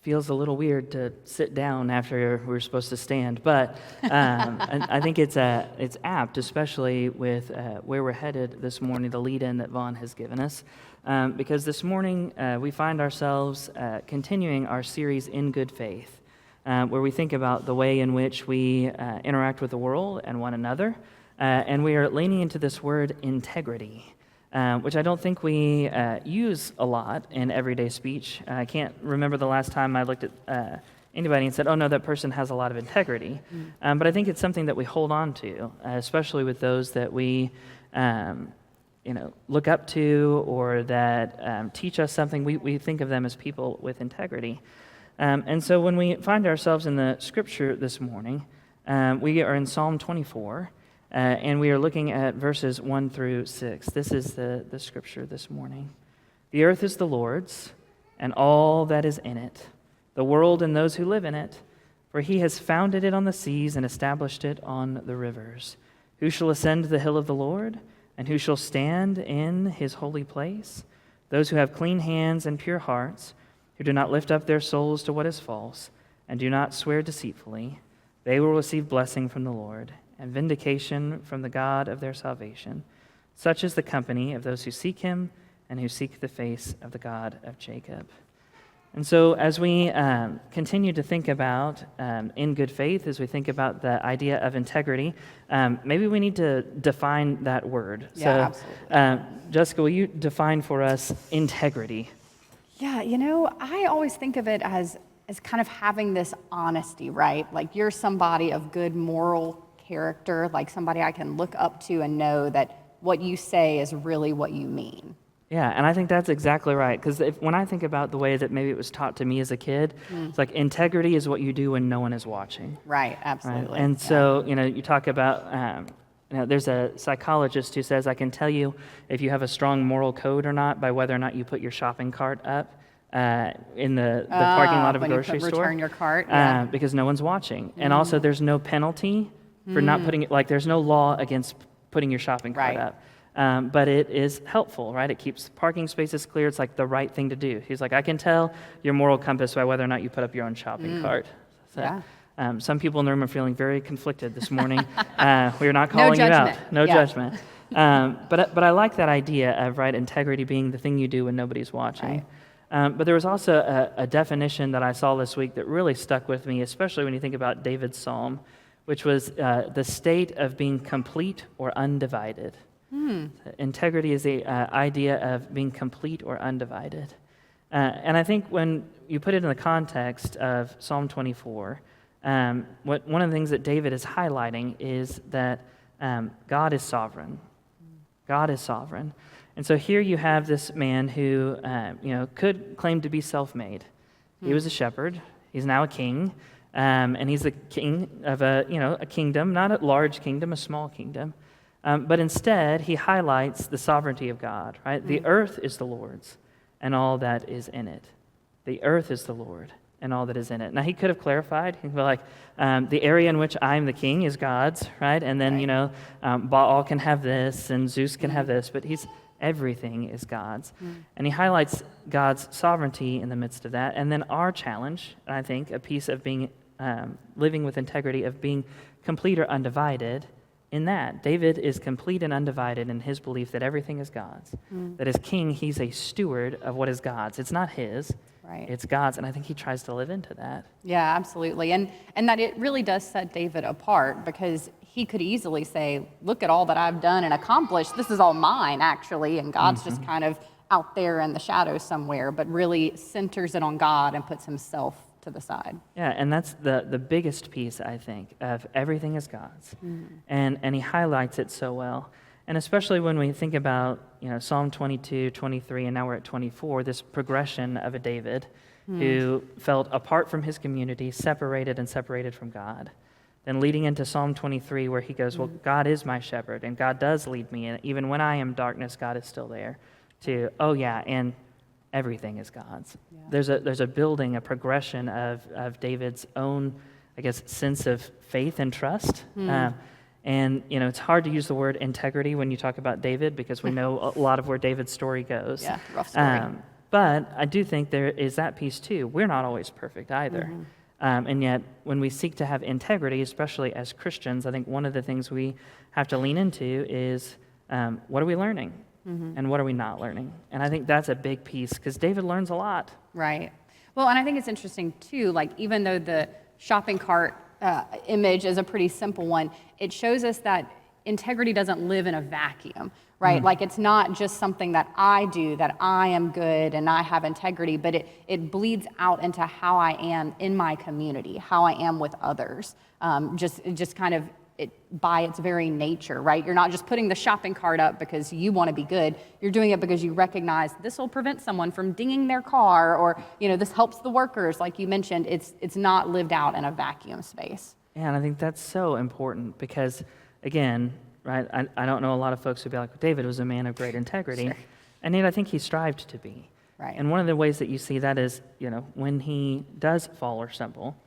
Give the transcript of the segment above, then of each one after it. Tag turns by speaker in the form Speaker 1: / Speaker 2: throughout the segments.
Speaker 1: feels a little weird to sit down after we're supposed to stand, but I think it's apt, especially with where we're headed this morning, the lead-in that Vaughn has given us, because this morning we find ourselves continuing our series In Good Faith, where we think about the way in which we interact with the world and one another, and we are leaning into this word integrity. Which I don't think we use a lot in everyday speech. I can't remember the last time I looked at anybody and said, oh, no, that person has a lot of integrity. But I think it's something that we hold on to, especially with those that we look up to or that teach us something. We think of them as people with integrity. And so when we find ourselves in the scripture this morning, we are in Psalm 24. And we are looking at verses 1 through 6. This is the scripture this morning. The earth is the Lord's, and all that is in it, the world and those who live in it. For he has founded it on the seas and established it on the rivers. Who shall ascend the hill of the Lord? And who shall stand in his holy place? Those who have clean hands and pure hearts, who do not lift up their souls to what is false, and do not swear deceitfully, they will receive blessing from the Lord and vindication from the God of their salvation. Such is the company of those who seek him and who seek the face of the God of Jacob. And so as we continue to think about in good faith, as we think about the idea of integrity, maybe we need to define that word.
Speaker 2: Yeah,
Speaker 1: so,
Speaker 2: absolutely.
Speaker 1: Jessica, will you define for us integrity?
Speaker 2: Yeah, I always think of it as kind of having this honesty, right? Like you're somebody of good moral character, like somebody I can look up to and know that what you say is really what you mean.
Speaker 1: Yeah, and I think that's exactly right, because when I think about the way that maybe it was taught to me as a kid, it's like integrity is what you do when no one is watching.
Speaker 2: Right, absolutely.
Speaker 1: Right? And so, you talk about, there's a psychologist who says, I can tell you if you have a strong moral code or not by whether or not you put your shopping cart up in the parking lot of a grocery store.
Speaker 2: Return your cart, yeah.
Speaker 1: Because no one's watching. And also there's no penalty for not putting it, like there's no law against putting your shopping cart up. But it is helpful, right? It keeps parking spaces clear. It's like the right thing to do. He's like, I can tell your moral compass by whether or not you put up your own shopping cart. So,
Speaker 2: yeah.
Speaker 1: Some people in the room are feeling very conflicted this morning. We're not calling you out. No judgment. But I like that idea of, right, integrity being the thing you do when nobody's watching. Right. But there was also a definition that I saw this week that really stuck with me, especially when you think about David's psalm, which was the state of being complete or undivided. Integrity is the idea of being complete or undivided. And I think when you put it in the context of Psalm 24, one of the things that David is highlighting is that God is sovereign. God is sovereign. And so here you have this man who could claim to be self-made. He was a shepherd. He's now a king. And he's the king of a kingdom, not a large kingdom, a small kingdom. But instead, he highlights the sovereignty of God, right? The earth is the Lord's and all that is in it. The earth is the Lord and all that is in it. Now, he could have clarified. He'd be like, the area in which I'm the king is God's, right? And then, Baal can have this and Zeus can have this, but everything is God's. And he highlights God's sovereignty in the midst of that. And then our challenge, I think, a piece of being living with integrity, of being complete or undivided, in that David is complete and undivided in his belief that everything is God's. That as king, he's a steward of what is God's. It's not his,
Speaker 2: right.
Speaker 1: It's God's, and I think he tries to live into that.
Speaker 2: Yeah, absolutely. And that it really does set David apart, because he could easily say, look at all that I've done and accomplished. This is all mine, actually, and God's just kind of out there in the shadows somewhere, but really centers it on God and puts himself to the side.
Speaker 1: Yeah, and that's the biggest piece, I think, of everything is God's. And he highlights it so well. And especially when we think about, Psalm 22, 23, and now we're at 24, this progression of a David who felt apart from his community, separated from God. Then leading into Psalm 23, where he goes, well, God is my shepherd, and God does lead me, and even when I am darkness, God is still there. To, and everything is God's. Yeah. There's a building, a progression of David's own, I guess, sense of faith and trust. And, it's hard to use the word integrity when you talk about David, because we know a lot of where David's story goes.
Speaker 2: Yeah, rough story.
Speaker 1: But I do think there is that piece too. We're not always perfect either. And yet, when we seek to have integrity, especially as Christians, I think one of the things we have to lean into is what are we learning? And what are we not learning? And I think that's a big piece because David learns a lot.
Speaker 2: Right. Well, and I think it's interesting too, like even though the shopping cart image is a pretty simple one, it shows us that integrity doesn't live in a vacuum, right? Like it's not just something that I do, that I am good and I have integrity, but it bleeds out into how I am in my community, how I am with others, just kind of by its very nature, right? You're not just putting the shopping cart up because you want to be good. You're doing it because you recognize this will prevent someone from dinging their car, or this helps the workers, like you mentioned. It's not lived out in a vacuum space.
Speaker 1: Yeah, and I think that's so important because, again, right, I don't know a lot of folks who'd be like, David was a man of great integrity,
Speaker 2: Sure.
Speaker 1: and yet I think he strived to be.
Speaker 2: Right.
Speaker 1: And one of the ways that you see that is, when he does fall or stumble,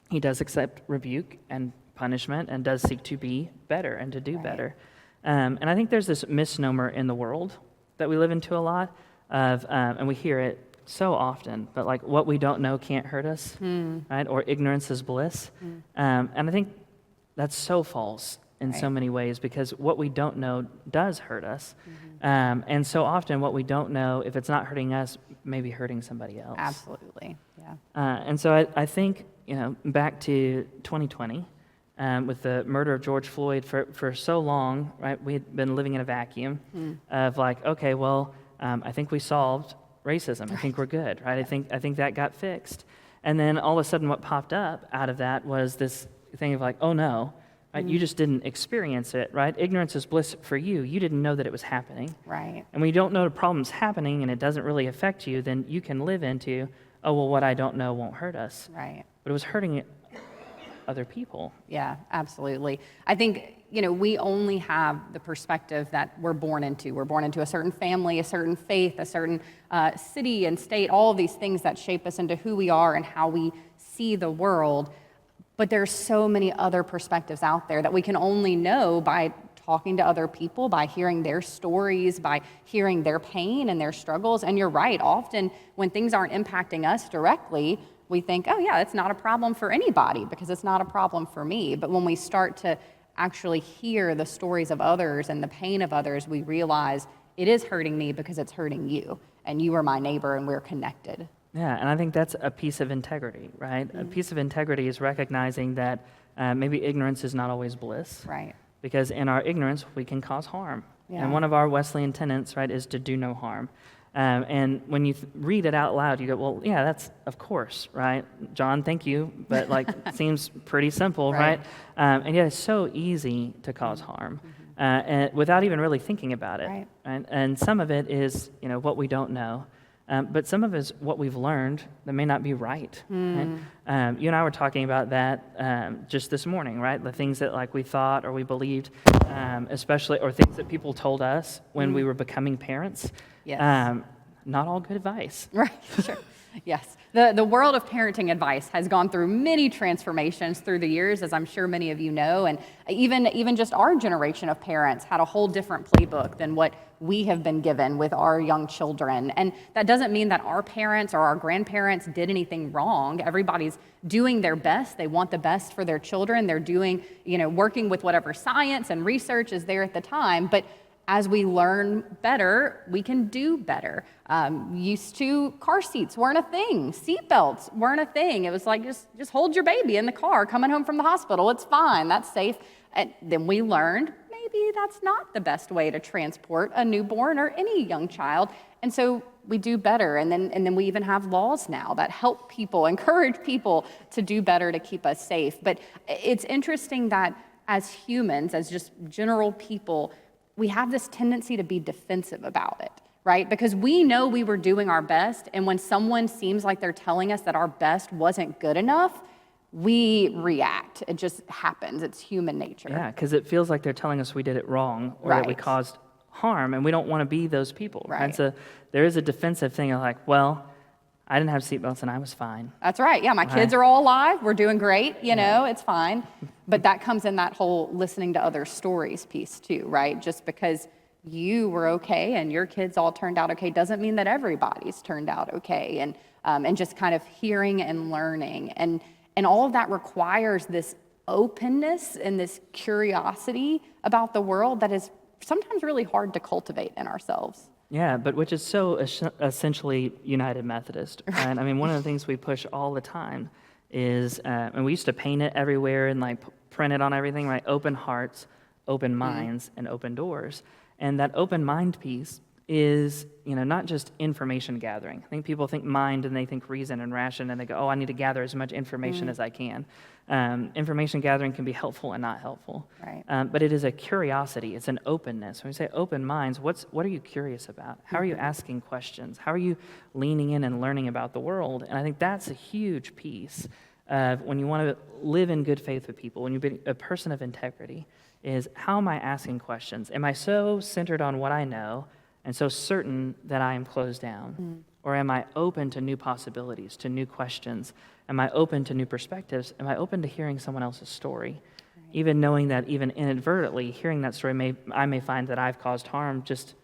Speaker 1: he does accept rebuke and punishment and does seek to be better and to do better. And I think there's this misnomer in the world that we live into a lot of, and we hear it so often, but like what we don't know can't hurt us, right? Or ignorance is bliss. And I think that's so false in so many ways because what we don't know does hurt us. And so often what we don't know, if it's not hurting us, may be hurting somebody else.
Speaker 2: Absolutely, yeah.
Speaker 1: And so I think, back to 2020, with the murder of George Floyd, for so long, right, we had been living in a vacuum of like, okay, well, I think we solved racism. I think we're good, right? I think that got fixed. And then all of a sudden what popped up out of that was this thing of like, oh no, right? You just didn't experience it, right? Ignorance is bliss for you. You didn't know that it was happening.
Speaker 2: Right.
Speaker 1: And when you don't know the problem's happening and it doesn't really affect you, then you can live into, oh, well, what I don't know won't hurt us.
Speaker 2: Right.
Speaker 1: But it was hurting other people.
Speaker 2: Yeah, absolutely. I think, we only have the perspective that we're born into. We're born into a certain family, a certain faith, a certain city and state, all of these things that shape us into who we are and how we see the world. But there's so many other perspectives out there that we can only know by talking to other people, by hearing their stories, by hearing their pain and their struggles. And you're right, often when things aren't impacting us directly, we think, oh yeah, it's not a problem for anybody because it's not a problem for me. But when we start to actually hear the stories of others and the pain of others, we realize it is hurting me because it's hurting you. And you are my neighbor and we're connected.
Speaker 1: Yeah, and I think that's a piece of integrity, right? A piece of integrity is recognizing that maybe ignorance is not always bliss.
Speaker 2: Right.
Speaker 1: Because in our ignorance, we can cause harm.
Speaker 2: Yeah.
Speaker 1: And one of our Wesleyan tenets, right, is to do no harm. And when you read it out loud, you go, well, yeah, that's, of course, right? John, thank you, but seems pretty simple, right? And yet it's so easy to cause harm and without even really thinking about it.
Speaker 2: Right.
Speaker 1: And some of it is, what we don't know. But some of it is what we've learned that may not be right. Right? You and I were talking about that just this morning, right? The things that we thought or we believed, especially, or things that people told us when we were becoming parents.
Speaker 2: Yes.
Speaker 1: Not all good advice.
Speaker 2: Right, sure. Yes. The world of parenting advice has gone through many transformations through the years, as I'm sure many of you know, and even just our generation of parents had a whole different playbook than what we have been given with our young children. And that doesn't mean that our parents or our grandparents did anything wrong. Everybody's doing their best. They want the best for their children. They're doing, working with whatever science and research is there at the time. But as we learn better, we can do better. Used to, car seats weren't a thing. Seatbelts weren't a thing. It was like, just hold your baby in the car coming home from the hospital. It's fine. That's safe. And then we learned maybe that's not the best way to transport a newborn or any young child. And so we do better. And then we even have laws now that help people, encourage people to do better to keep us safe. But it's interesting that as humans, as just general people, we have this tendency to be defensive about it, right? Because we know we were doing our best, and when someone seems like they're telling us that our best wasn't good enough, we react. It just happens. It's human nature.
Speaker 1: Yeah, because it feels like they're telling us we did it wrong or that we caused harm, and we don't want to be those people.
Speaker 2: Right.
Speaker 1: So there is a defensive thing of well, I didn't have seatbelts and I was fine.
Speaker 2: That's right. Yeah, my kids are all alive. We're doing great. It's fine. But that comes in that whole listening to other stories piece too, right? Just because you were okay and your kids all turned out okay doesn't mean that everybody's turned out okay. And just kind of hearing and learning. And all of that requires this openness and this curiosity about the world that is sometimes really hard to cultivate in ourselves.
Speaker 1: Yeah, but which is so essentially United Methodist. Right? I mean, one of the things we push all the time is, and we used to paint it everywhere and like print it on everything, right? Open hearts, open minds, and open doors. And that open mind piece is, not just information gathering. I think people think mind and they think reason and ration, and they go, oh, I need to gather as much information as I can. Information gathering can be helpful and not helpful.
Speaker 2: Right.
Speaker 1: But it is a curiosity. It's an openness. When we say open minds, what are you curious about? How are you asking questions? How are you leaning in and learning about the world? And I think that's a huge piece of when you want to live in good faith with people, when you're a person of integrity, is how am I asking questions? Am I so centered on what I know and so certain that I am closed down? Or am I open to new possibilities, to new questions? Am I open to new perspectives? Am I open to hearing someone else's story? Right. Even knowing that even inadvertently, hearing that story, I may find that I've caused harm just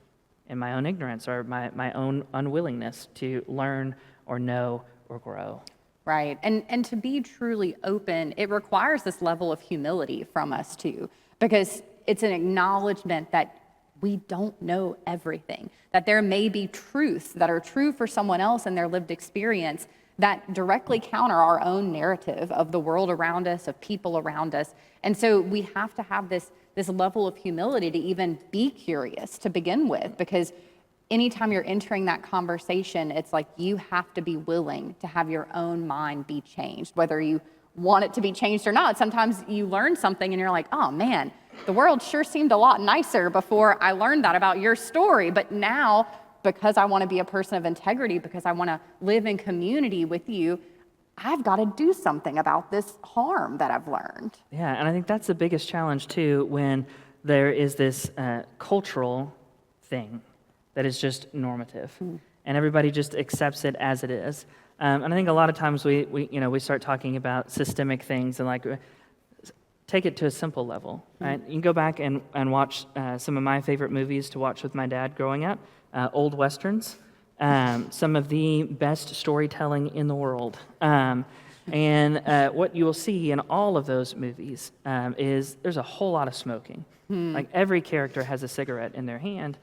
Speaker 1: in my own ignorance or my own unwillingness to learn or know or grow.
Speaker 2: Right. And to be truly open, it requires this level of humility from us too, because it's an acknowledgement that we don't know everything, that there may be truths that are true for someone else and their lived experience that directly counter our own narrative of the world around us, of people around us. And so we have to have this level of humility to even be curious to begin with, because anytime you're entering that conversation, it's like you have to be willing to have your own mind be changed, whether you want it to be changed or not. Sometimes you learn something and you're like, oh man, the world sure seemed a lot nicer before I learned that about your story. But now, because I want to be a person of integrity, because I want to live in community with you, I've got to do something about this harm that I've learned.
Speaker 1: Yeah, and I think that's the biggest challenge too, when there is this cultural thing that is just normative, and everybody just accepts it as it is. And I think a lot of times we start talking about systemic things and like take it to a simple level, right? You can go back and watch some of my favorite movies to watch with my dad growing up, old Westerns, some of the best storytelling in the world. And what you will see in all of those movies is there's a whole lot of smoking. Like every character has a cigarette in their hand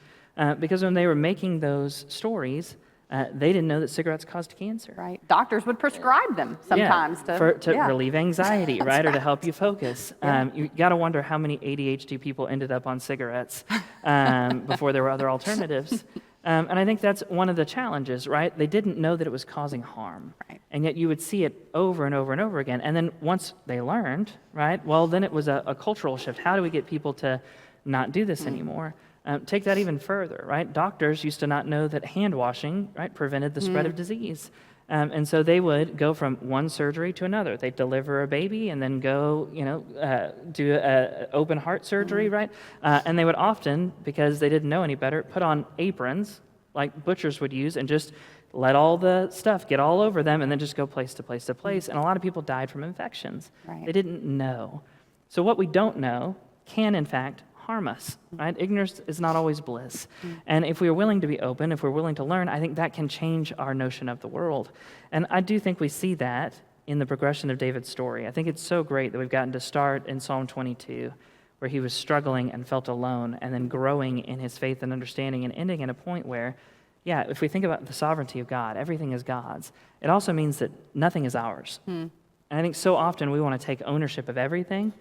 Speaker 1: because when they were making those stories, they didn't know that cigarettes caused cancer.
Speaker 2: Right. Doctors would prescribe them sometimes
Speaker 1: to relieve anxiety, right, or to help you focus. You got to wonder how many ADHD people ended up on cigarettes before there were other alternatives. And I think that's one of the challenges, right? They didn't know that it was causing harm.
Speaker 2: Right.
Speaker 1: And yet you would see it over and over and over again. And then once they learned, right, well, then it was a cultural shift. How do we get people to not do this anymore? Take that even further, right? Doctors used to not know that hand washing, right, prevented the spread of disease. And so they would go from one surgery to another. They'd deliver a baby and then go, do an open heart surgery, right? And they would often, because they didn't know any better, put on aprons like butchers would use and just let all the stuff get all over them and then just go place to place to place. And a lot of people died from infections.
Speaker 2: Right.
Speaker 1: They didn't know. So what we don't know can, in fact, harm us, right? Ignorance is not always bliss. And if we are willing to be open, if we're willing to learn, I think that can change our notion of the world. And I do think we see that in the progression of David's story. I think it's so great that we've gotten to start in Psalm 22, where he was struggling and felt alone, and then growing in his faith and understanding, and ending at a point where, yeah, if we think about the sovereignty of God, everything is God's. It also means that nothing is ours. And I think so often we want to take ownership of everything.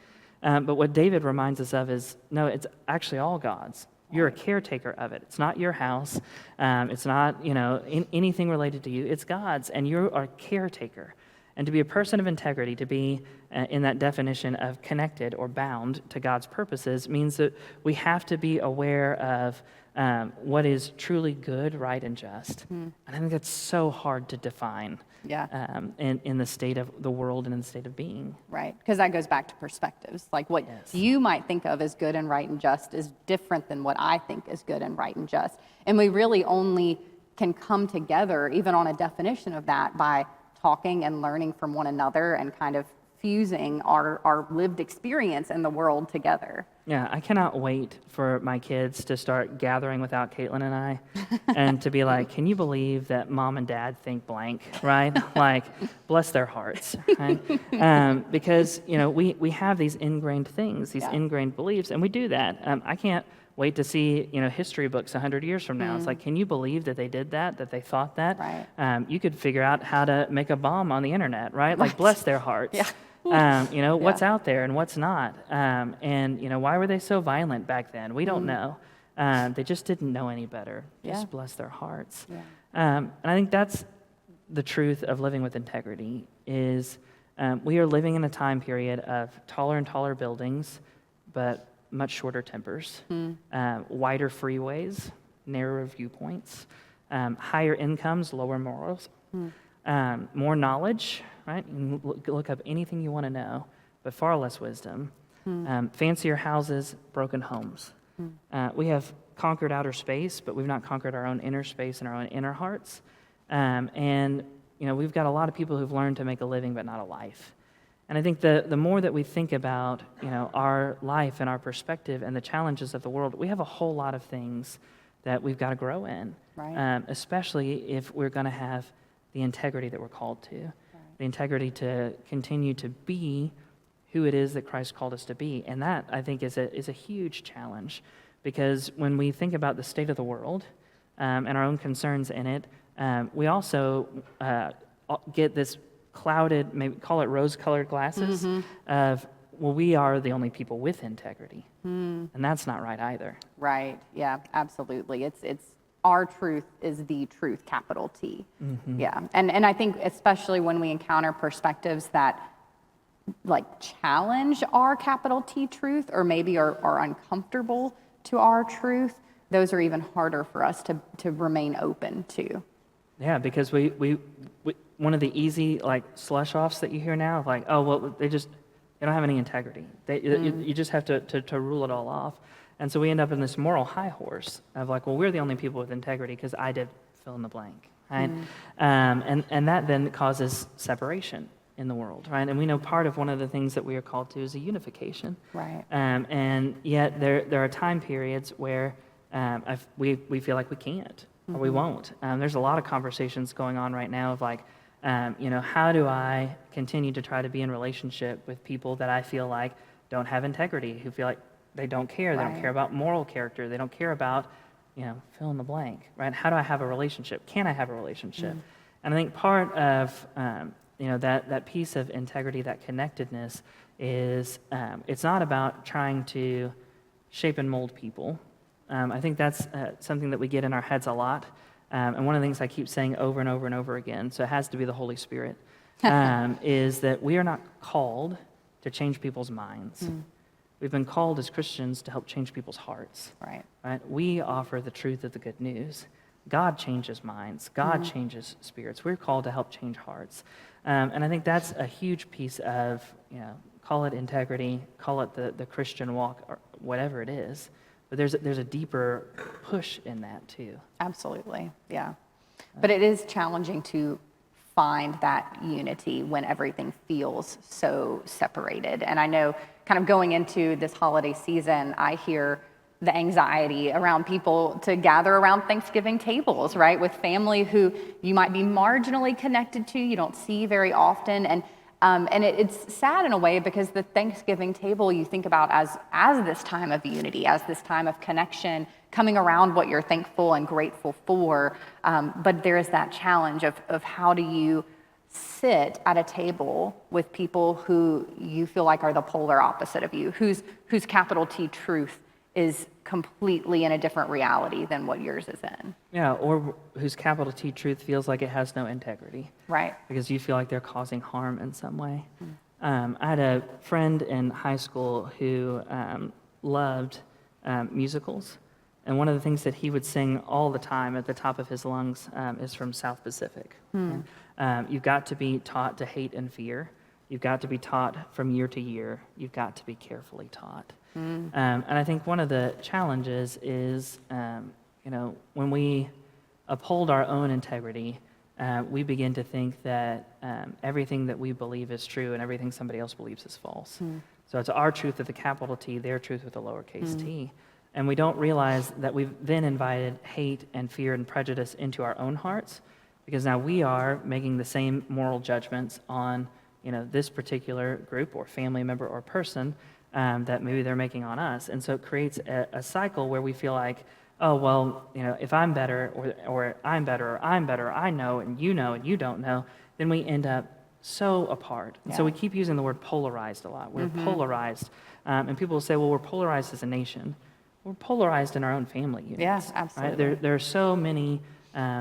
Speaker 1: But what David reminds us of is, no, it's actually all God's. You're a caretaker of it. It's not your house. It's not, anything related to you. It's God's, and you are a caretaker. And to be a person of integrity, to be in that definition of connected or bound to God's purposes, means that we have to be aware of what is truly good, right, and just. And I think that's so hard to define. In the state of the world and in the state of being.
Speaker 2: Right, because that goes back to perspectives. Like what you might think of as good and right and just is different than what I think is good and right and just. And we really only can come together, even on a definition of that, by talking and learning from one another and kind of fusing our lived experience in the world together.
Speaker 1: Yeah, I cannot wait for my kids to start gathering without Caitlin and I and to be like, can you believe that mom and dad think blank, right? Like, bless their hearts, right? Because, we have these ingrained things, these
Speaker 2: Yeah.
Speaker 1: ingrained beliefs, and we do that. I can't wait to see, history books 100 years from now. It's like, can you believe that they did that they thought that?
Speaker 2: Right.
Speaker 1: You could figure out how to make a bomb on the internet, right? Like, bless their hearts.
Speaker 2: Yeah.
Speaker 1: What's out there and what's not. Why were they so violent back then? We don't know. They just didn't know any better. Just
Speaker 2: Yeah.
Speaker 1: bless their hearts.
Speaker 2: Yeah.
Speaker 1: And I think that's the truth of living with integrity is we are living in a time period of taller and taller buildings, but much shorter tempers, wider freeways, narrower viewpoints, higher incomes, lower morals, more knowledge, right? You can look up anything you want to know, but far less wisdom. Fancier houses, broken homes. We have conquered outer space, but we've not conquered our own inner space and our own inner hearts. We've got a lot of people who've learned to make a living, but not a life. And I think the more that we think about, our life and our perspective and the challenges of the world, we have a whole lot of things that we've got to grow in,
Speaker 2: Right.
Speaker 1: Especially if we're going to have the integrity that we're called to, the integrity to continue to be who it is that Christ called us to be. And that, I think, is a huge challenge, because when we think about the state of the world and our own concerns in it, we also get this clouded, maybe call it rose-colored glasses of, well, we are the only people with integrity. And that's not right either.
Speaker 2: Right. Yeah, absolutely. It's our truth is the truth, capital T. Yeah. And I think especially when we encounter perspectives that like challenge our capital T truth, or maybe are uncomfortable to our truth, those are even harder for us to remain open to.
Speaker 1: Yeah, because we one of the easy like slush offs that you hear now, like, oh well, they don't have any integrity. You just have to rule it all off. And so we end up in this moral high horse of like, well, we're the only people with integrity because I did fill in the blank, right? And that then causes separation in the world, right? And we know part of one of the things that we are called to is a unification.
Speaker 2: Right.
Speaker 1: And yet there are time periods where we feel like we can't or we won't. There's a lot of conversations going on right now of like, how do I continue to try to be in relationship with people that I feel like don't have integrity, who feel like they don't care, they don't care about moral character, they don't care about, fill in the blank, right? How do I have a relationship? Can I have a relationship? And I think part of, that piece of integrity, that connectedness is, it's not about trying to shape and mold people. I think that's something that we get in our heads a lot. And one of the things I keep saying over and over and over again, so it has to be the Holy Spirit, is that we are not called to change people's minds. We've been called as Christians to help change people's hearts. Right? We offer the truth of the good news. God changes minds. God changes spirits. We're called to help change hearts. And I think that's a huge piece of, call it integrity, call it the Christian walk, or whatever it is. But there's a deeper push in that too.
Speaker 2: Absolutely, yeah. But it is challenging to find that unity when everything feels so separated. And I know kind of going into this holiday season, I hear the anxiety around people to gather around Thanksgiving tables, right? With family who you might be marginally connected to, you don't see very often. And it's sad in a way, because the Thanksgiving table you think about as this time of unity, as this time of connection, coming around what you're thankful and grateful for. But there is that challenge of how do you sit at a table with people who you feel like are the polar opposite of you, whose capital T truth is completely in a different reality than what yours is in.
Speaker 1: Yeah, or whose capital T truth feels like it has no integrity.
Speaker 2: Right.
Speaker 1: Because you feel like they're causing harm in some way. I had a friend in high school who loved musicals. And one of the things that he would sing all the time at the top of his lungs is from South Pacific. You've got to be taught to hate and fear. You've got to be taught from year to year. You've got to be carefully taught. And I think one of the challenges is, when we uphold our own integrity, we begin to think that everything that we believe is true and everything somebody else believes is false. So it's our truth with a capital T, their truth with a lowercase t. And we don't realize that we've then invited hate and fear and prejudice into our own hearts, because now we are making the same moral judgments on, this particular group or family member or person that maybe they're making on us. And so it creates a cycle where we feel like, oh, well, if I'm better or I'm better or I'm better, I know and you don't know, then we end up so apart. And so we keep using the word polarized a lot. We're polarized. And people will say, well, we're polarized as a nation. We're polarized in our own family units.
Speaker 2: Yes, absolutely.
Speaker 1: Right? There are so many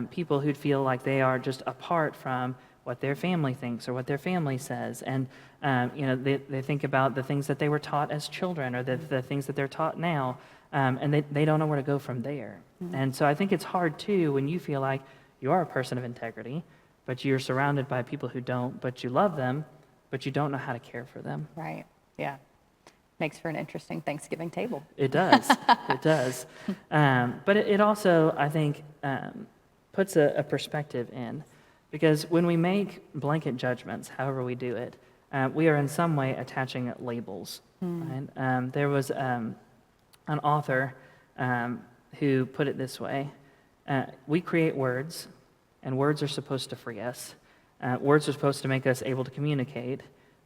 Speaker 1: people who feel like they are just apart from what their family thinks or what their family says. And, they think about the things that they were taught as children or the things that they're taught now, and they don't know where to go from there. And so I think it's hard, too, when you feel like you are a person of integrity, but you're surrounded by people who don't, but you love them, but you don't know how to care for them.
Speaker 2: Right, yeah. Makes for an interesting Thanksgiving table.
Speaker 1: It does. It does. But it also, I think, puts a perspective in. Because when we make blanket judgments, however we do it, we are in some way attaching labels. Right? There was an author who put it this way. We create words, and words are supposed to free us. Words are supposed to make us able to communicate.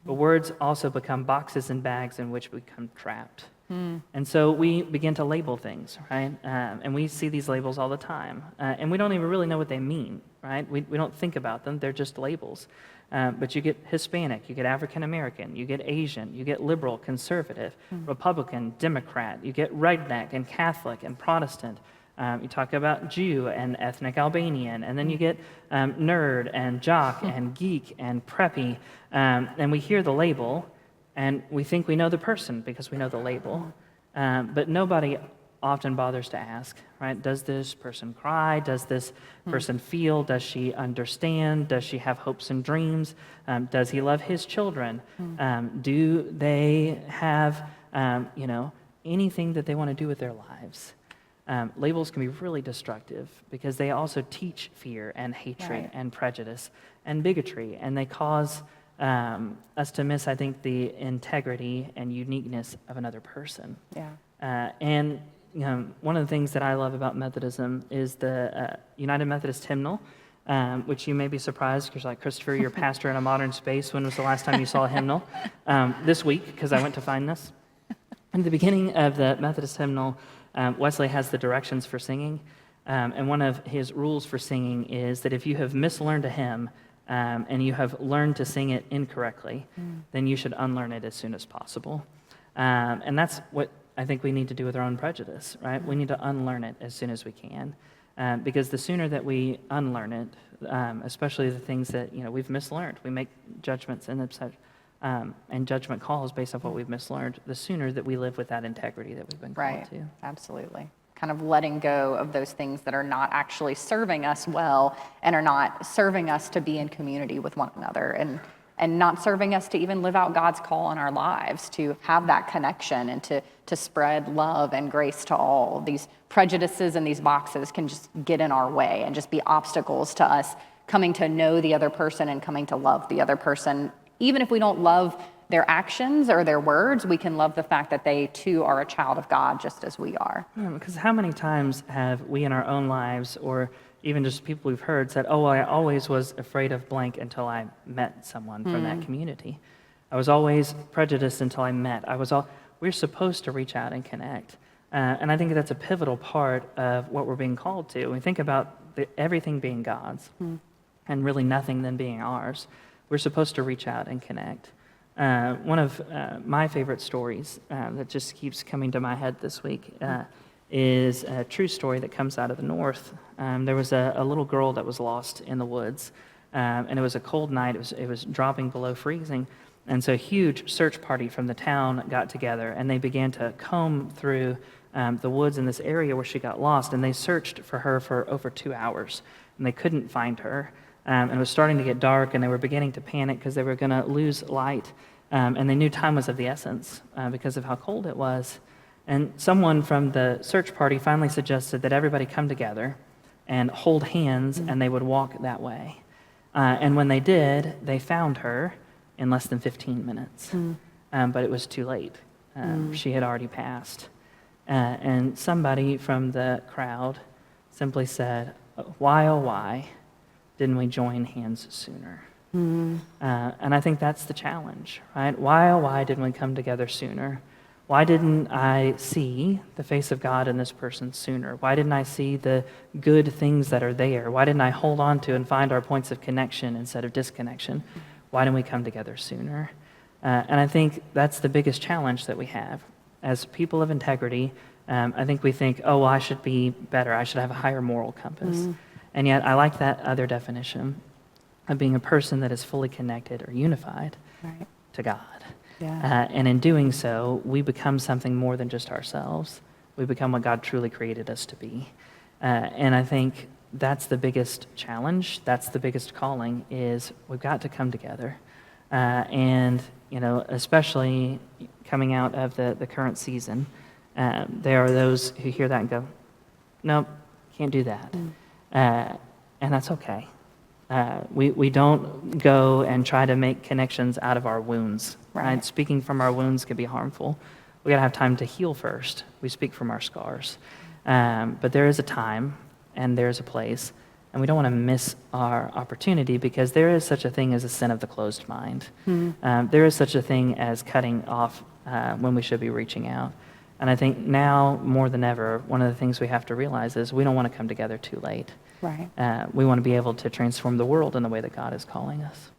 Speaker 1: But words also become boxes and bags in which we become trapped. And so we begin to label things, right? And we see these labels all the time. And we don't even really know what they mean, right? We don't think about them. They're just labels. But you get Hispanic, you get African American, you get Asian, you get liberal, conservative, Republican, Democrat, you get redneck and Catholic and Protestant. You talk about Jew and ethnic Albanian, and then you get nerd and jock and geek and preppy, and we hear the label, and we think we know the person because we know the label, but nobody often bothers to ask, right? Does this person cry? Does this person feel? Does she understand? Does she have hopes and dreams? Does he love his children? Do they have, anything that they want to do with their lives? Labels can be really destructive because they also teach fear and hatred and prejudice and bigotry, and they cause us to miss, I think, the integrity and uniqueness of another person. And one of the things that I love about Methodism is the United Methodist Hymnal, which you may be surprised because, like, Christopher, you're a pastor in a modern space. When was the last time you saw a hymnal? This week, because I went to find this. In the beginning of the Methodist hymnal, Wesley has the directions for singing, and one of his rules for singing is that if you have mislearned a hymn and you have learned to sing it incorrectly, then you should unlearn it as soon as possible. And that's what I think we need to do with our own prejudice, right? We need to unlearn it as soon as we can, because the sooner that we unlearn it, especially the things that we've mislearned, we make judgments and judgment calls based on what we've mislearned, the sooner that we live with that integrity that we've been called to.
Speaker 2: Absolutely. Kind of letting go of those things that are not actually serving us well and are not serving us to be in community with one another, and not serving us to even live out God's call in our lives, to have that connection and to spread love and grace to all. These prejudices and these boxes can just get in our way and just be obstacles to us coming to know the other person and coming to love the other person. Even if we don't love their actions or their words, we can love the fact that they too are a child of God just as we are.
Speaker 1: Because how many times have we in our own lives, or even just people we've heard, said, oh, well, I always was afraid of blank until I met someone from that community. I was always prejudiced until I met. We're supposed to reach out and connect. And I think that's a pivotal part of what we're being called to. When we think about everything being God's and really nothing then being ours, we're supposed to reach out and connect. One of my favorite stories that just keeps coming to my head this week is a true story that comes out of the North. There was a little girl that was lost in the woods, and it was a cold night. It was dropping below freezing, and so a huge search party from the town got together, and they began to comb through the woods in this area where she got lost, and they searched for her for over 2 hours, and they couldn't find her. And it was starting to get dark, and they were beginning to panic because they were going to lose light. And they knew time was of the essence because of how cold it was. And someone from the search party finally suggested that everybody come together and hold hands, and they would walk that way. And when they did, they found her in less than 15 minutes. but it was too late. She had already passed. And somebody from the crowd simply said, why, oh, why didn't we join hands sooner? And I think that's the challenge, right? Why, oh, why didn't we come together sooner? Why didn't I see the face of God in this person sooner? Why didn't I see the good things that are there? Why didn't I hold on to and find our points of connection instead of disconnection? Why didn't we come together sooner? And I think that's the biggest challenge that we have. As people of integrity, I think we think, oh, well, I should be better. I should have a higher moral compass. And yet I like that other definition of being a person that is fully connected or unified to God.
Speaker 2: Yeah.
Speaker 1: And in doing so, we become something more than just ourselves. We become what God truly created us to be. And I think that's the biggest challenge. That's the biggest calling is we've got to come together. And, especially coming out of the current season, there are those who hear that and go, nope, can't do that. And that's okay. We don't go and try to make connections out of our wounds. Right? Speaking from our wounds can be harmful. We got to have time to heal first. We speak from our scars. But there is a time and there's a place, and we don't want to miss our opportunity because there is such a thing as a sin of the closed mind. There is such a thing as cutting off when we should be reaching out. And I think now more than ever, one of the things we have to realize is we don't want to come together too late.
Speaker 2: Right.
Speaker 1: We want to be able to transform the world in the way that God is calling us.